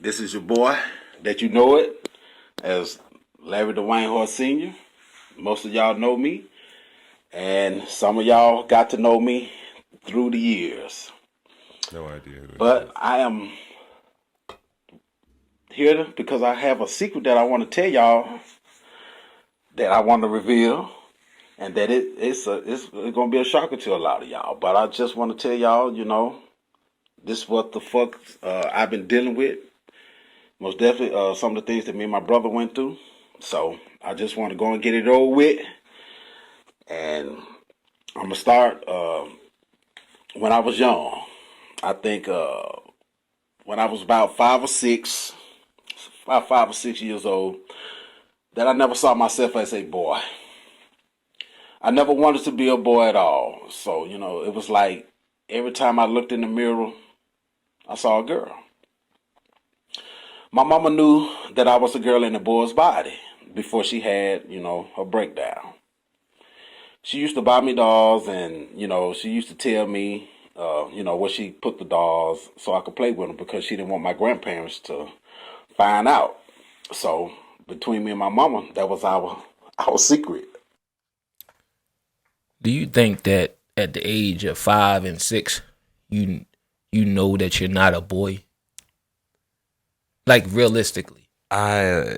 This is your boy that you know it as Larry Dwayne Horse Sr. Most of y'all know me, and some of y'all got to know me through the years. No idea. But I am here because I have a secret that I want to tell y'all that I want to reveal, and that it's going to be a shocker to a lot of y'all. But I just want to tell y'all, this is what the fuck I've been dealing with. Most definitely some of the things that me and my brother went through. So I just want to go and get it over with. And I'm going to start when I was young. I think when I was about 5 or 6 years old, that I never saw myself as a boy. I never wanted to be a boy at all. So, it was like every time I looked in the mirror, I saw a girl. My mama knew that I was a girl in a boy's body before she had, her breakdown. She used to buy me dolls, and, she used to tell me, where she put the dolls so I could play with them, because she didn't want my grandparents to find out. So between me and my mama, that was our secret. Do you think that at the age of 5 and 6, you know that you're not a boy? Like, realistically. I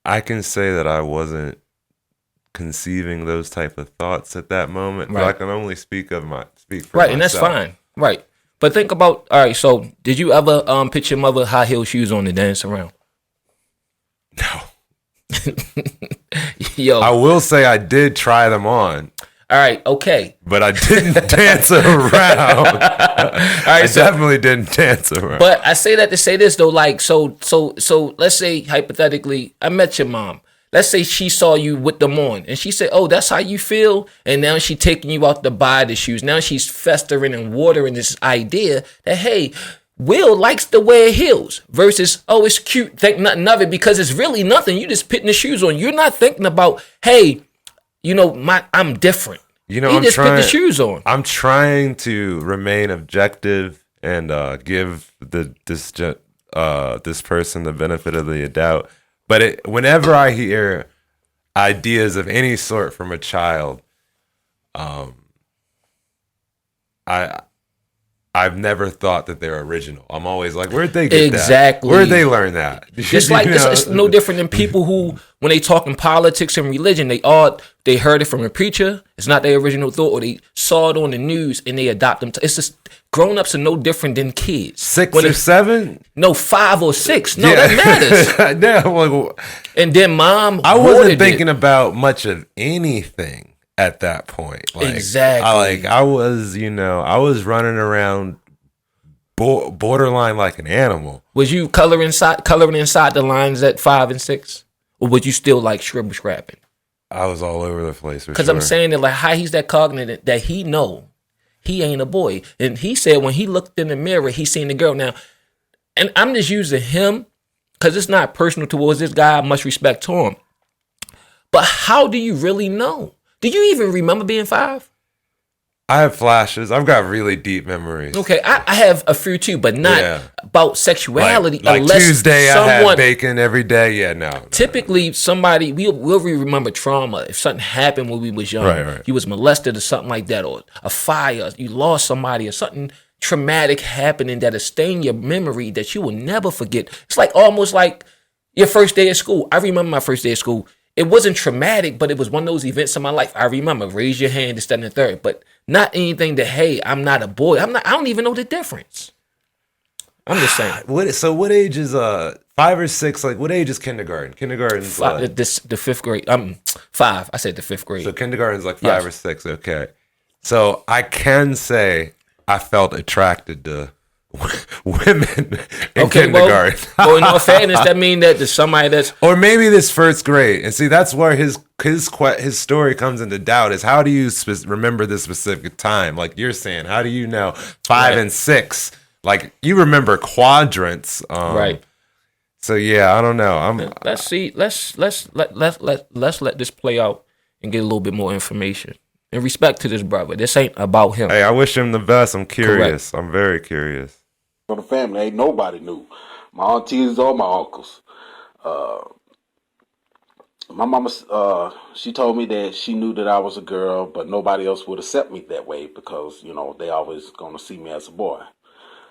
can say that I wasn't conceiving those type of thoughts at that moment, right. But I can only speak for right, myself. And that's fine. Right. But think about, all right, so did you ever put your mother high heel shoes on to dance around? No. Yo. I will say I did try them on. All right, okay. But I didn't dance around. I definitely didn't dance around. But I say that to say this though, like, so let's say hypothetically, I met your mom. Let's say she saw you with them on, and she said, "Oh, that's how you feel," and now she's taking you out to buy the shoes. Now she's festering and watering this idea that, hey, Will likes to wear heels versus, oh, it's cute, think nothing of it, because it's really nothing. You just putting the shoes on. You're not thinking about, hey, I'm different. He just put the shoes on. I'm trying to remain objective and give this person the benefit of the doubt. But whenever I hear ideas of any sort from a child, I've never thought that they're original. I'm always like, where'd they get that? Exactly. Where'd they learn that? Just like it's no different than people who, when they talk in politics and religion, they heard it from a preacher. It's not their original thought, or they saw it on the news and they adopt them. It's just grown-ups are no different than kids. 6 or 7? No, 5 or 6. No, that matters. And then mom, I wasn't thinking about much of anything at that point. Like, exactly. I was running around borderline like an animal. Was you coloring inside the lines at 5 and 6? Or was you still like scrapping? I was all over the place. Because I'm saying that, like, how he's that cognizant that he know he ain't a boy. And he said when he looked in the mirror, he seen the girl. Now, and I'm just using him because it's not personal towards this guy. Much respect to him. But how do you really know? Do you even remember being 5? I have flashes. I've got really deep memories. Okay, I have a few too, but not about sexuality. Like unless Tuesday, I had bacon every day. Yeah, no. Typically, somebody we'll remember trauma if something happened when we was young. Right. You was molested or something like that, or a fire, you lost somebody, or something traumatic happening that'll stain your memory that you will never forget. It's like almost like your first day of school. I remember my first day of school. It wasn't traumatic, but it was one of those events in my life. I remember, raise your hand, this, that, and the third. But not anything that, hey, I'm not a boy. I don't even know the difference. I'm just saying. What age is 5 or 6? Like, what age is kindergarten? Kindergarten's the 5th grade. 5. I said the 5th grade. So kindergarten's like 5 or 6. Okay. So I can say I felt attracted to women in kindergarten. Well, in all fairness, that means that there's somebody that's, or maybe this first grade. And see, that's where his story comes into doubt. Is how do you remember this specific time? Like you're saying, how do you know 5 and 6? Like you remember quadrants, right? So yeah, I don't know. Let's see. Let's let this play out and get a little bit more information. In respect to this brother, this ain't about him. Hey, I wish him the best. I'm curious. Correct. I'm very curious. from the family. Ain't nobody knew. My aunties or my uncles. My mama, she told me that she knew that I was a girl, but nobody else would accept me that way because, they always gonna see me as a boy.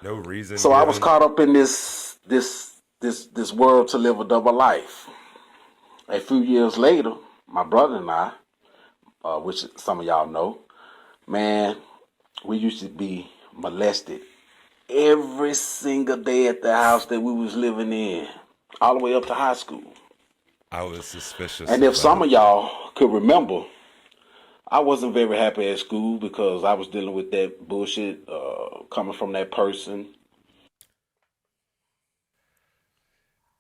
No reason So I was given. caught up in this world to live a double life. A few years later, my brother and I, which some of y'all know, man, we used to be molested every single day at the house that we was living in, all the way up to high school. I was suspicious. And of if some that. of y'all could remember, I wasn't very happy at school because I was dealing with that bullshit coming from that person.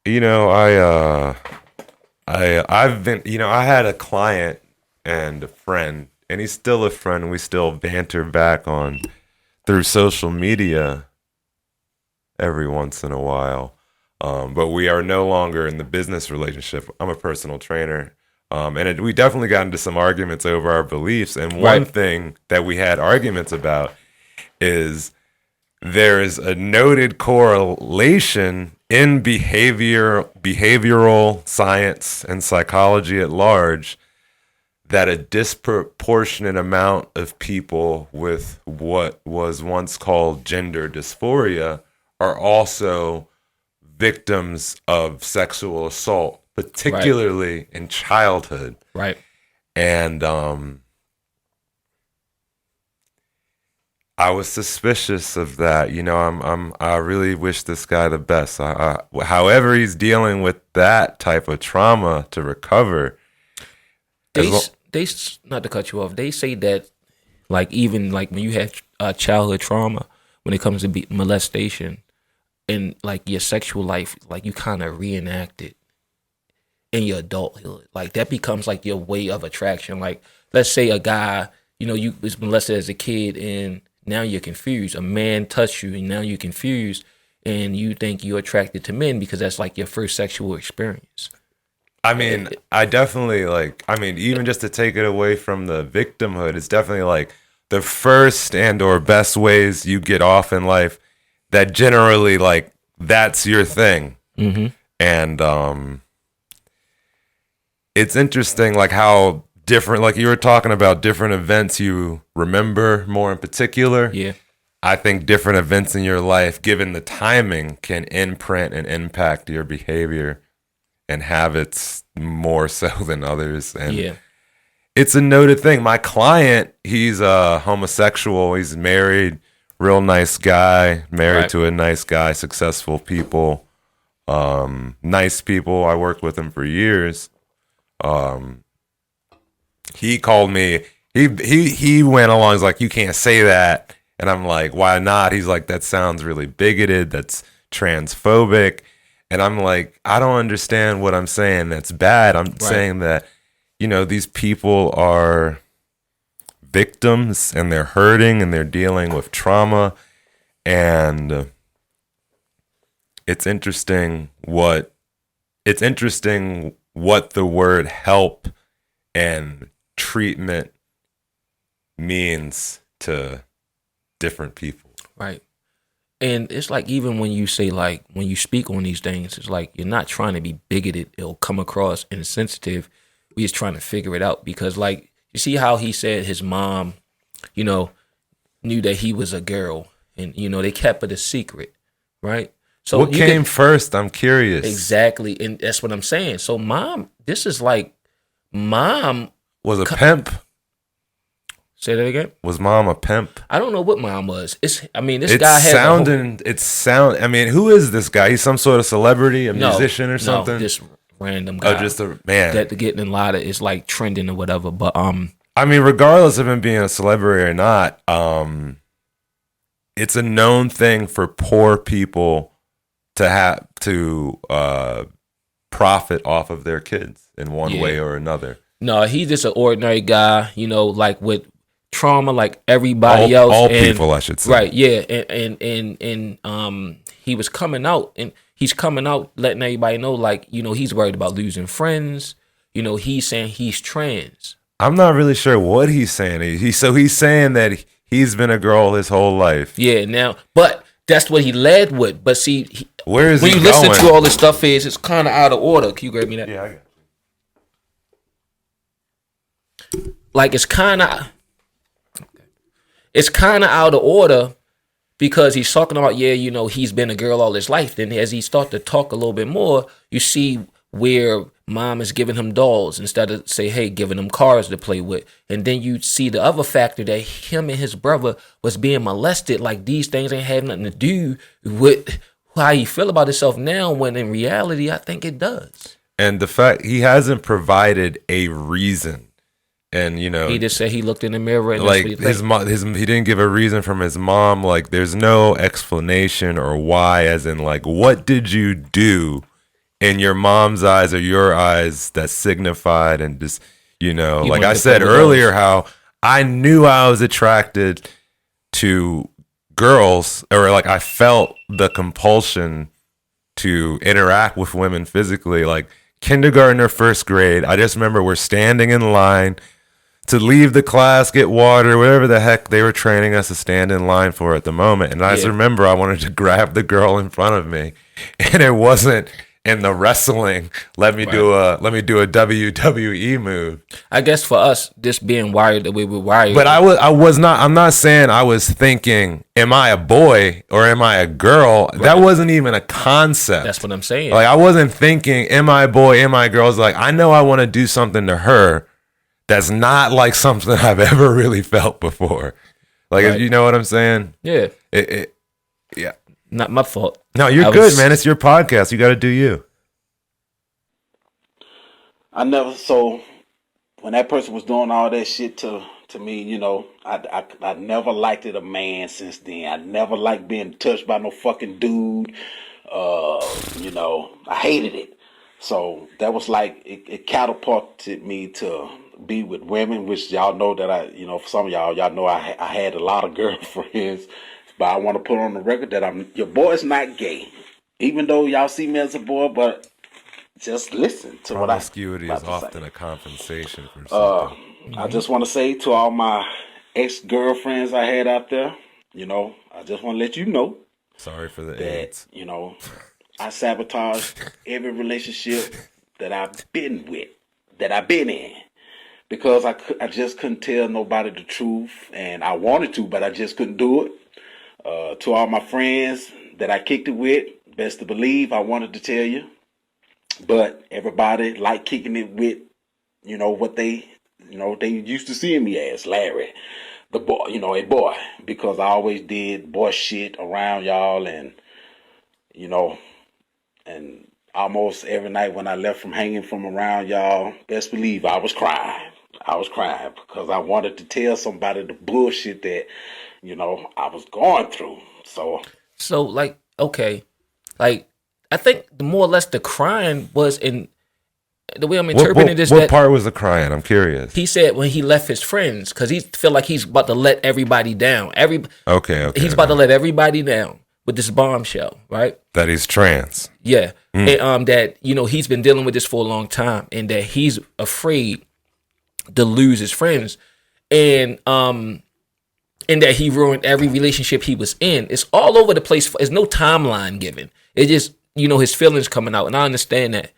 I've been, I had a client and a friend, and he's still a friend. We still banter back on through social media every once in a while. But we are no longer in the business relationship. I'm a personal trainer. We definitely got into some arguments over our beliefs. And one Right. thing that we had arguments about is there is a noted correlation in behavioral science and psychology at large that a disproportionate amount of people with what was once called gender dysphoria are also victims of sexual assault, particularly in childhood. Right. And I was suspicious of that. I really wish this guy the best. However he's dealing with that type of trauma to recover. Not to cut you off. They say that, like, even like when you have childhood trauma, when it comes to molestation and like your sexual life, like you kind of reenact it in your adulthood. Like that becomes like your way of attraction. Like, let's say a guy, you was molested as a kid and now you're confused. A man touched you and now you're confused and you think you're attracted to men because that's like your first sexual experience. I mean, I definitely even just to take it away from the victimhood, it's definitely like the first and or best ways you get off in life that generally like that's your thing. Mm-hmm. And it's interesting like how different, like you were talking about different events you remember more in particular. Yeah. I think different events in your life, given the timing, can imprint and impact your behavior and habits more so than others. And Yeah. it's a noted thing. My client, he's a homosexual. He's married, real nice guy, married Right. to a nice guy, successful people, nice people. I worked with him for years. He called me. He went along. He's like, you can't say that. And I'm like, why not? He's like, that sounds really bigoted. That's transphobic. And I'm like, I don't understand what I'm saying. That's bad. I'm saying that, these people are victims and they're hurting and they're dealing with trauma. And it's interesting what the word help and treatment means to different people. Right. And it's like, even when you say, like, when you speak on these things, it's like you're not trying to be bigoted. It'll come across insensitive. We're just trying to figure it out because, like, you see how he said his mom, knew that he was a girl and, they kept it a secret, right? So what came first? I'm curious. Exactly. And that's what I'm saying. So mom, this is like, mom was a pimp. Say that again. Was mom a pimp? I don't know what mom was. This guy has I mean, who is this guy? He's some sort of celebrity, a musician or something? No, just random guy. Oh, just a man. That getting a lot of, it's like trending or whatever. But I mean, regardless of him being a celebrity or not, it's a known thing for poor people to have to profit off of their kids in one way or another. No, he's just an ordinary guy, like with trauma like everybody else. All people, I should say. Right, yeah. And he was coming out, and he's coming out letting everybody know, like, he's worried about losing friends. He's saying he's trans. I'm not really sure what he's saying. He's saying that he's been a girl his whole life. Yeah, now, but that's what he led with. But see, Where is when he you listen going? to all this stuff, it's kind of out of order. Can you grab me that? Yeah, I got you. Like it's kind of out of order because he's talking about, he's been a girl all his life. Then as he start to talk a little bit more, you see where mom is giving him dolls instead of giving him cars to play with. And then you see the other factor that him and his brother was being molested. Like these things ain't have nothing to do with how you feel about himself now, when in reality, I think it does. And the fact he hasn't provided a reason. And he just said he looked in the mirror and like that's what he didn't give a reason from his mom. Like there's no explanation or why, as in like, what did you do in your mom's eyes or your eyes that signified and just, like I said earlier, how I knew I was attracted to girls, or like I felt the compulsion to interact with women physically, like kindergarten or first grade. I just remember we're standing in line to leave the class, get water, whatever the heck they were training us to stand in line for at the moment. And I just remember I wanted to grab the girl in front of me, and it wasn't in the wrestling. Let me do a WWE move. I guess for us, just being wired the way we're wired. But I was not. I'm not saying I was thinking, am I a boy or am I a girl? Right. That wasn't even a concept. That's what I'm saying. Like I wasn't thinking, am I a boy? Am I a girl? I was like, I know I want to do something to her. That's not like something I've ever really felt before. Like, right. You know what I'm saying? Yeah. Yeah. Not my fault. No, you're good, man. It's your podcast. You got to do you. So when that person was doing all that shit to me, I never liked it a man since then. I never liked being touched by no fucking dude. I hated it. So that was like, it catapulted me to be with women, which y'all know that for some of y'all know I had a lot of girlfriends, but I want to put on the record that your boy is not gay, even though y'all see me as a boy, but just listen to what I say. Promiscuity is often a compensation for something. I just want to say to all my ex-girlfriends I had out there, I just want to let you know. Sorry for the that, AIDS. I sabotaged every relationship that I've been in. Because I just couldn't tell nobody the truth, and I wanted to, but I just couldn't do it. To all my friends that I kicked it with, best to believe I wanted to tell you, but everybody liked kicking it with, what they used to seeing me as, Larry, the boy, a boy, because I always did boy shit around y'all, and and almost every night when I left from hanging from around y'all, best believe I was crying. Because I wanted to tell somebody the bullshit that, I was going through. So like, okay. Like, I think the more or less the crying was in the way I'm interpreting this. What part was the crying? I'm curious. He said when he left his friends, because he feel like he's about to let everybody down. Okay. He's about to let everybody down with this bombshell, right? That he's trans. Yeah. And that, he's been dealing with this for a long time, and that he's afraid to lose his friends, and that he ruined every relationship he was in. It's all over the place. There's no timeline given. It just, his feelings coming out, and I understand that.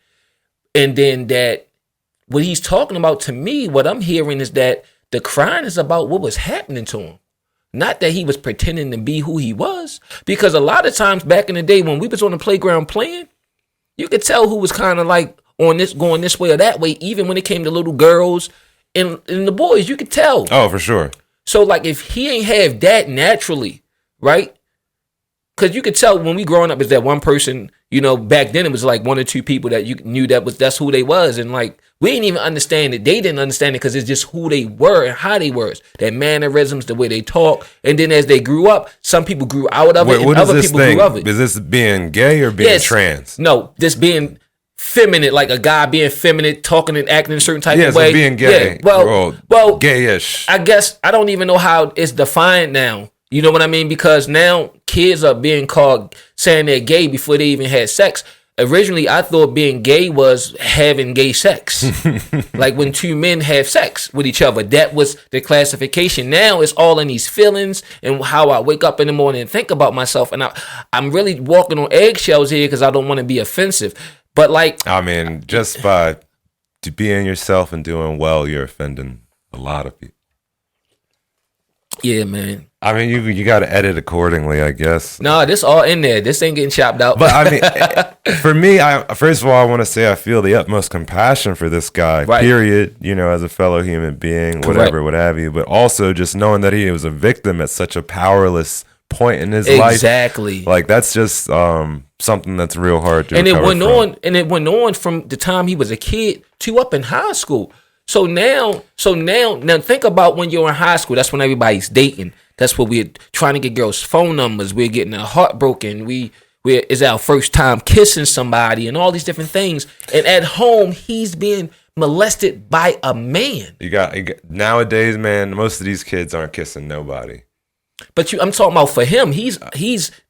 And then that what he's talking about, to me, what I'm hearing is that the crying is about what was happening to him, not that he was pretending to be who he was. Because a lot of times back in the day when we was on the playground playing, you could tell who was kind of like on this, going this way or that way. Even when it came to little girls and the boys, you could tell. Oh, for sure. So like if he ain't have that naturally, right? Because you could tell when we growing up is that one person, back then it was like one or two people that you knew that's who they was. And like, we didn't even understand it. They didn't understand it because it's just who they were and how they were. Their mannerisms, the way they talk. And then as they grew up, some people grew out of it and other people grew of it. Is this being gay or being trans? No, this being feminine, like a guy being feminine, talking and acting in a certain type of way. Yeah, so being gay. Yeah, well, gayish. I guess I don't even know how it's defined now. You know what I mean? Because now kids are being called, saying they're gay before they even had sex. originally I thought being gay was having gay sex. Like when two men have sex with each other. That was the classification. Now it's all in these feelings and how I wake up in the morning and think about myself. And I'm really walking on eggshells here because I don't want to be offensive. But like, I mean, just by being yourself and doing well, you're offending a lot of people. yeah, man. I mean, you got to edit accordingly, I guess. No, this all in there. This ain't getting chopped out. But I mean, for me, first of all, I want to say I feel the utmost compassion for this guy, Right. period, you know, as a fellow human being, whatever, what have you. But also just knowing that he was a victim at such a powerless point in his life. Exactly. Like, that's just something that's real hard to recover from. It went on from the time he was a kid to up in high school. So now think about when you're in high school. That's when everybody's dating. That's what we're trying to get girls' phone numbers. We're getting our heart broken. It's our first time kissing somebody and all these different things. And at home, he's being molested by a man. You got nowadays, man, most of these kids aren't kissing nobody. But I'm talking about for him. He's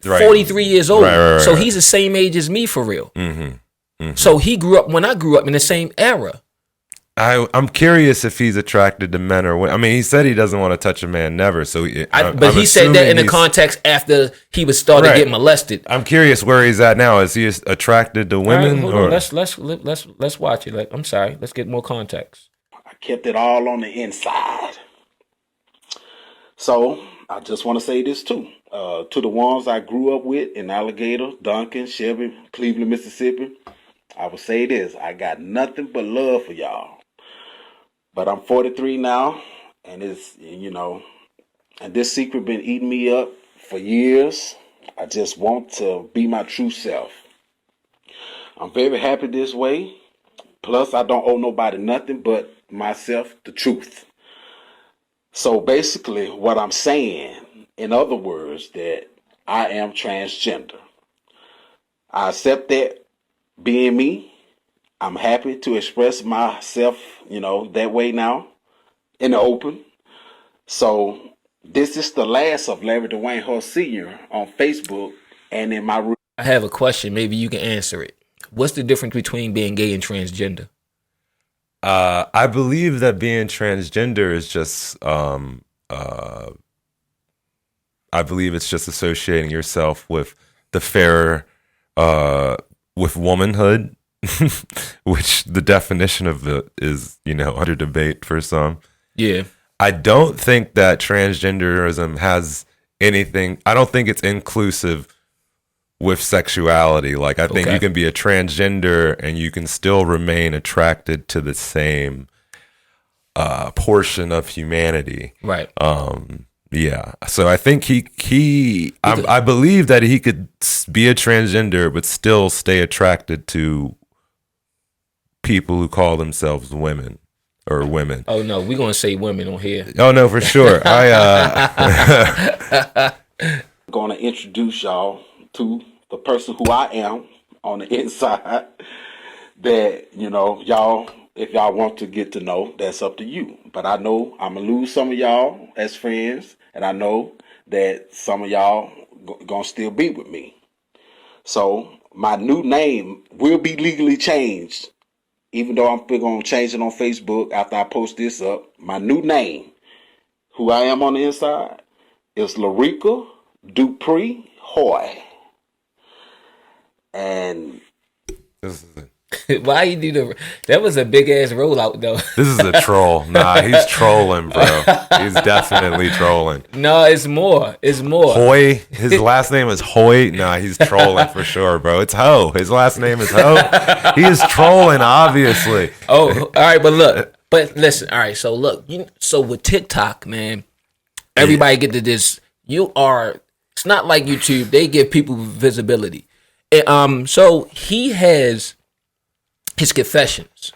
Right. 43 years old. Right. So he's the same age as me for real. Mm-hmm. So he grew up when I grew up in the same era. I'm curious if he's attracted to men or women. I mean, he said he doesn't want to touch a man, never. So, But he said that in the context after he was started getting molested. I'm curious where he's at now. Is he attracted to women? All right, hold on. Let's watch it. I'm sorry. Let's get more context. I kept it all on the inside. So I just want to say this too. To the ones I grew up with in Alligator, Duncan, Shelby, Cleveland, Mississippi, I would say this. I got nothing but love for y'all. But I'm 43 now, and and this secret been eating me up for years. I just want to be my true self. I'm very happy this way. Plus, I don't owe nobody nothing but myself the truth. So basically, what I'm saying, in other words, that I am transgender. I accept that being me. I'm happy to express myself, that way now in the open. So this is the last of Larry Dwayne Hall Sr. on Facebook and in my room. I have a question. Maybe you can answer it. What's the difference between being gay and transgender? I believe that being transgender is just, I believe it's just associating yourself with the fairer, with womanhood. Which the definition of it is, under debate for some. Yeah. I don't think that transgenderism has anything. I don't think it's inclusive with sexuality. Like, I think you can be a transgender and you can still remain attracted to the same portion of humanity. Right. Yeah. So I think I believe that he could be a transgender but still stay attracted to people who call themselves women or women. Oh no, we're gonna say women on here. Oh no, for sure. I'm gonna introduce y'all to the person who I am on the inside. That y'all, if y'all want to get to know, that's up to you. But I know I'm gonna lose some of y'all as friends, and I know that some of y'all gonna still be with me. So my new name will be legally changed. Even though I'm going to change it on Facebook after I post this up, my new name, who I am on the inside, is Larica Dupree Hoy. And This is Why you do that was a big ass rollout though. This is a troll. Nah, he's trolling, bro. He's definitely trolling. No, it's more. It's more. Hoy. His last name is Hoy. Nah, he's trolling for sure, bro. It's Ho. His last name is Ho. He is trolling, obviously. Oh, all right, but listen. All right, so look, so with TikTok, man, everybody get to this. It's not like YouTube. They give people visibility. And, so he has his confessions,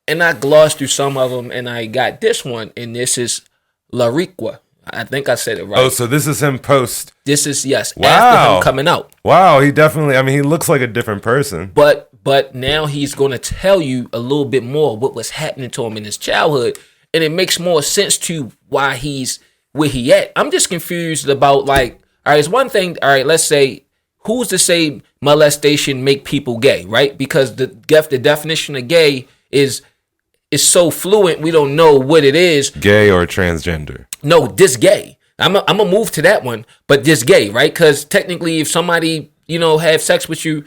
and I glossed through some of them, and I got this one, and this is Lariqua. I think I said it right. Oh, so this is him post. This is Wow. after him coming out. Wow, he definitely. I mean, he looks like a different person. But now he's going to tell you a little bit more what was happening to him in his childhood, and it makes more sense to why he's where he at. I'm just confused about, like, all right, it's one thing. All right, let's say who's to say molestation make people gay, right? Because the definition of gay is so fluent, we don't know what it is. Gay or transgender? No, this gay. I'm gonna move to that one, but this gay, right? Because technically, if somebody have sex with you,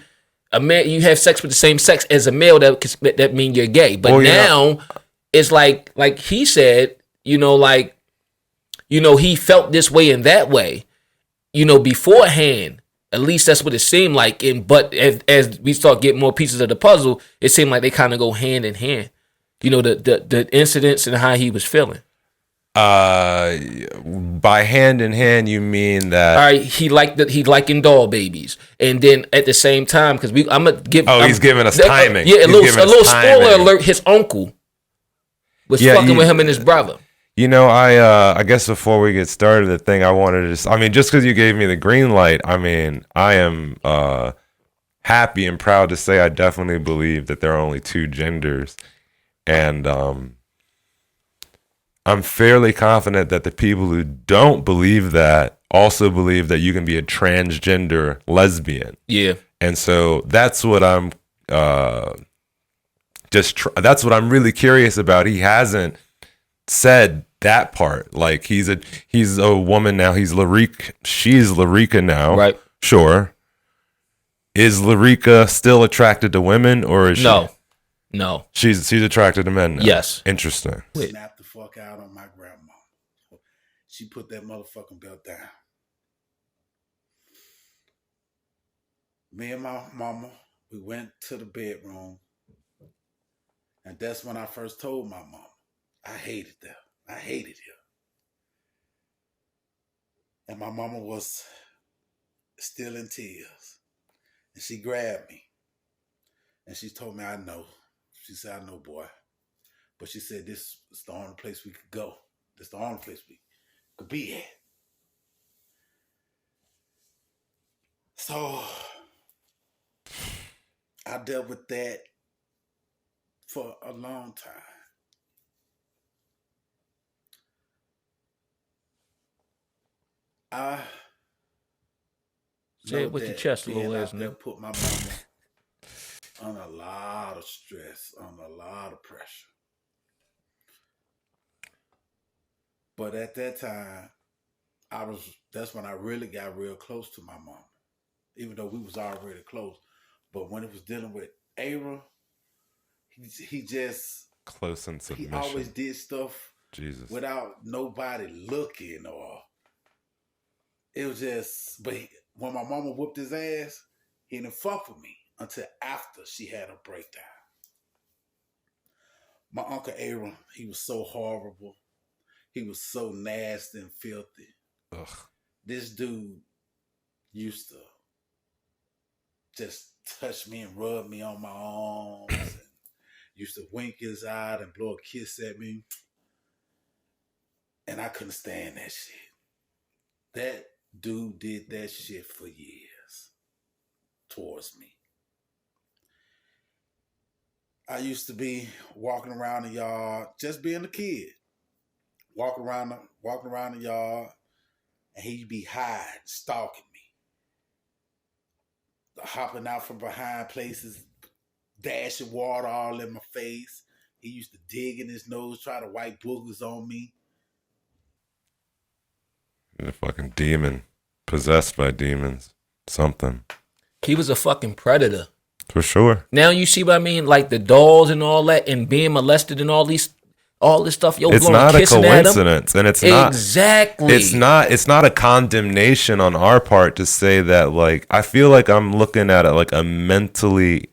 a man, you have sex with the same sex as a male, that mean you're gay. But now it's like he said, he felt this way and that way, beforehand. At least that's what it seemed like. But as we start getting more pieces of the puzzle, it seemed like they kind of go hand in hand. The incidents and how he was feeling. By hand in hand, you mean that? All right, he liking doll babies, and then at the same time, because I'm gonna give. He's giving us timing. Yeah, a little spoiler alert. His uncle was fucking with him and his brother. I guess before we get started, the thing I wanted to, just because you gave me the green light, I am happy and proud to say I definitely believe that there are only two genders, and I'm fairly confident that the people who don't believe that also believe that you can be a transgender lesbian. Yeah. And so that's what I'm that's what I'm really curious about. He hasn't said that part. Like he's a woman now. She's Larika now. Right. Sure. Is Larika still attracted to women, or is she? No. She's attracted to men now. Yes. Interesting. Snapped the fuck out on my grandma. She put that motherfucking belt down. Me and my mama, we went to the bedroom, and that's when I first told my mama I hated them. I hated him. And my mama was still in tears. And she grabbed me. And she told me, I know. She said, I know, boy. But she said, this is the only place we could go. This is the only place we could be at. So I dealt with that for a long time. I say it with your chest a little, isn't it? Put my mama on a lot of stress, on a lot of pressure. But at that time, that's when I really got real close to my mama. Even though we was already close. But when it was dealing with Ara, he just close and submission. He always did stuff without nobody looking, or it was just, but when my mama whooped his ass, he didn't fuck with me until after she had a breakdown. My Uncle Aaron, he was so horrible. He was so nasty and filthy. Ugh. This dude used to just touch me and rub me on my arms and used to wink his eye and blow a kiss at me. And I couldn't stand that shit. That dude did that shit for years towards me. I used to be walking around the yard, just being a kid. Walking around the yard, and he'd be hiding, stalking me. Hopping out from behind places, dashing water all in my face. He used to dig in his nose, try to wipe boogers on me. A fucking demon. Possessed by demons. Something. He was a fucking predator. For sure. Now you see what I mean? Like the dolls and all that, and being molested and all this stuff. Yo, it's not a coincidence, and it's not exactly. It's not a condemnation on our part to say that. Like, I feel like I'm looking at it like a mentally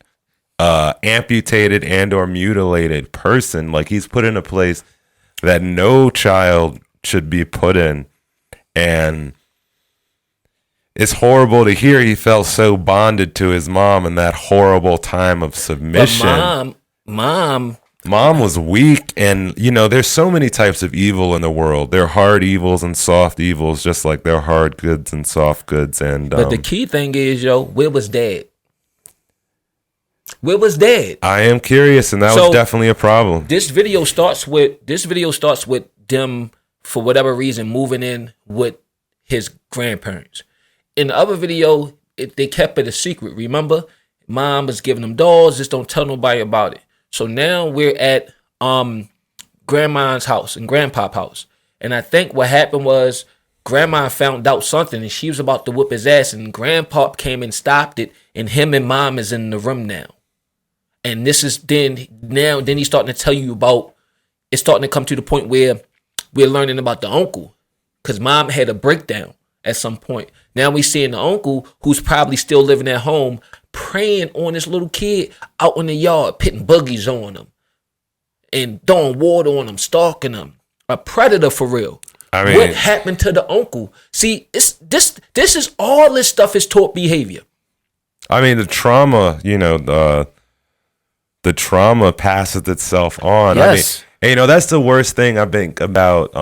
amputated and or mutilated person. Like, he's put in a place that no child should be put in, and it's horrible to hear he felt so bonded to his mom in that horrible time of submission. But Mom was weak, and there's so many types of evil in the world. There are hard evils and soft evils, just like there are hard goods and soft goods. And but the key thing is, where was Dad? Where was Dad? I am curious, and that was definitely a problem. This video starts with them, for whatever reason, moving in with his grandparents. In the other video, they kept it a secret. Remember, mom was giving them dolls. Just don't tell nobody about it. So now we're at grandma's house and grandpa's house, and I think what happened was grandma found out something, and she was about to whip his ass, and grandpa came and stopped it, and him and mom is in the room now. And this is then he's starting to tell you about. It's starting to come to the point where we're learning about the uncle, because mom had a breakdown at some point. Now we seeing the uncle who's probably still living at home, preying on this little kid out in the yard, putting buggies on him and throwing water on him, stalking him. A predator for real. I mean, What happened to the uncle? See, this is all this stuff is taught behavior. I mean, the trauma, the trauma passes itself on. Yes. I mean, that's the worst thing I think about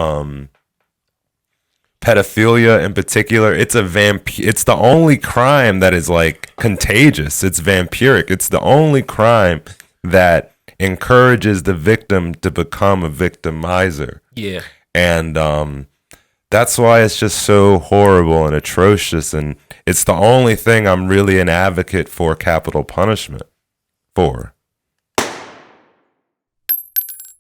pedophilia in particular. It's it's the only crime that is like contagious. It's vampiric. It's the only crime that encourages the victim to become a victimizer. Yeah. And that's why it's just so horrible and atrocious. And it's the only thing I'm really an advocate for capital punishment for.